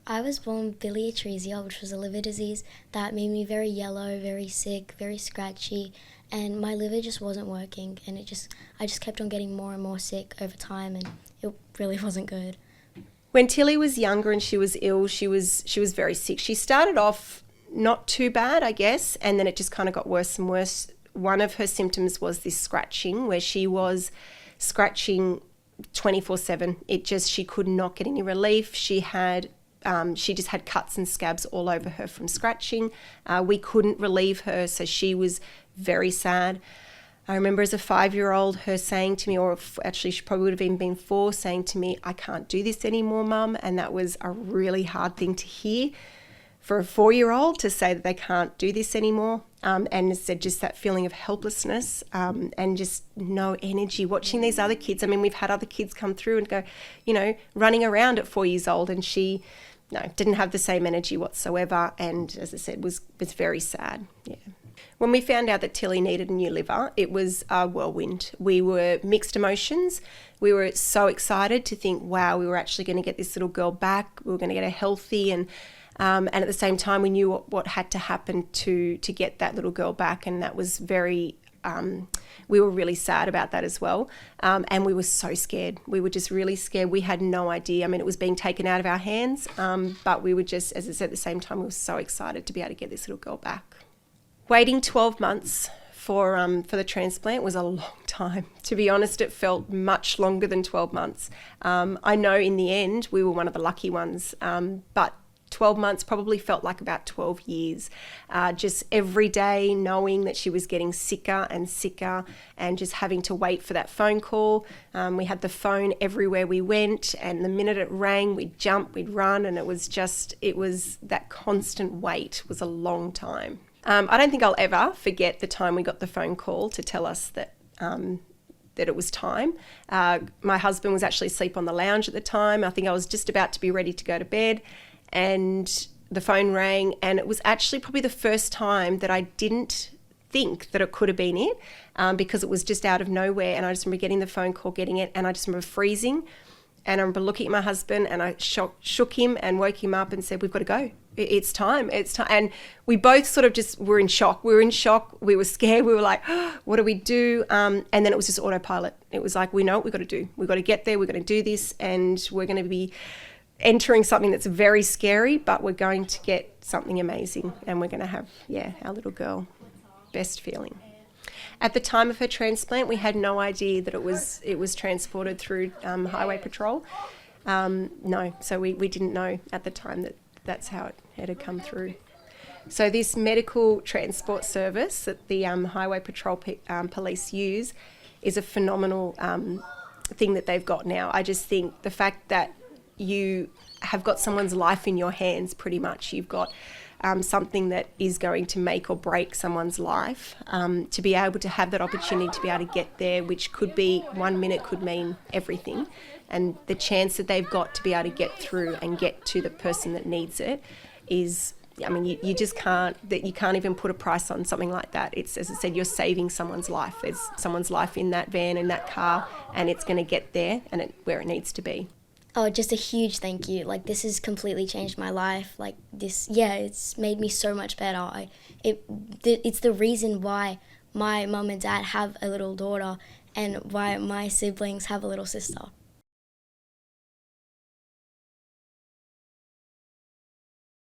I was born with biliary atresia, which was a liver disease that made me very yellow, very sick, very scratchy, and my liver just wasn't working, and I just kept on getting more and more sick over time, and it really wasn't good. When Tilly was younger and she was ill, she was very sick. She started off not too bad, I guess, and then it just kind of got worse and worse. One of her symptoms was this scratching, where she was scratching 24/7. She could not get any relief. She just had cuts and scabs all over her from scratching. We couldn't relieve her, so she was very sad. I remember as a 5-year-old her saying to me, or actually she probably would have even been 4, saying to me, "I can't do this anymore, Mum," and that was a really hard thing to hear for a 4-year-old, to say that they can't do this anymore. And as I said, just that feeling of helplessness and just no energy. Watching these other kids, I mean, we've had other kids come through and go, running around at 4 years old, and she didn't have the same energy whatsoever, and as I said, was very sad. Yeah. When we found out that Tilly needed a new liver, it was a whirlwind. We were mixed emotions. We were so excited to think, wow, we were actually going to get this little girl back. We were going to get her healthy, and at the same time, we knew what had to happen to get that little girl back, and that was very. We were really sad about that as well, and we were so scared. We were just really scared. We had no idea. I mean, it was being taken out of our hands, but we were just, as I said, at the same time, we were so excited to be able to get this little girl back. Waiting 12 months for the transplant was a long time. To be honest, it felt much longer than 12 months. I know in the end we were one of the lucky ones, but 12 months probably felt like about 12 years. Just every day knowing that she was getting sicker and sicker, and just having to wait for that phone call. We had the phone everywhere we went, and the minute it rang, we'd jump, we'd run, and it was that constant wait was a long time. I don't think I'll ever forget the time we got the phone call to tell us that it was time. My husband was actually asleep on the lounge at the time. I think I was just about to be ready to go to bed, and the phone rang, and it was actually probably the first time that I didn't think that it could have been it, because it was just out of nowhere. And I just remember getting the phone call, getting it, and I just remember freezing. And I remember looking at my husband, and I shook him and woke him up and said, "We've got to go. It's time. It's time." And we both sort of just were in shock. We were in shock. We were scared. We were like, oh, what do we do? And then it was just autopilot. It was like, we know what we've got to do. We've got to get there. We're going to do this. And we're going to be entering something that's very scary, but we're going to get something amazing. And we're going to have, our little girl. Best feeling. At the time of her transplant, we had no idea that it was transported through highway patrol. No, so we didn't know at the time that that's how it had come through. So this medical transport service that the highway patrol police use is a phenomenal thing that they've got now. I just think the fact that you have got someone's life in your hands, pretty much. You've got something that is going to make or break someone's life, to be able to have that opportunity to be able to get there, which could be 1 minute, could mean everything. And the chance that they've got to be able to get through and get to the person that needs it is, I mean, you just can't even put a price on something like that. It's, as I said, you're saving someone's life. There's someone's life in that van, in that car, and it's going to get there and where it needs to be. Oh, just a huge thank you. Like, this has completely changed my life. Like, it's made me so much better. It's the reason why my mum and dad have a little daughter, and why my siblings have a little sister.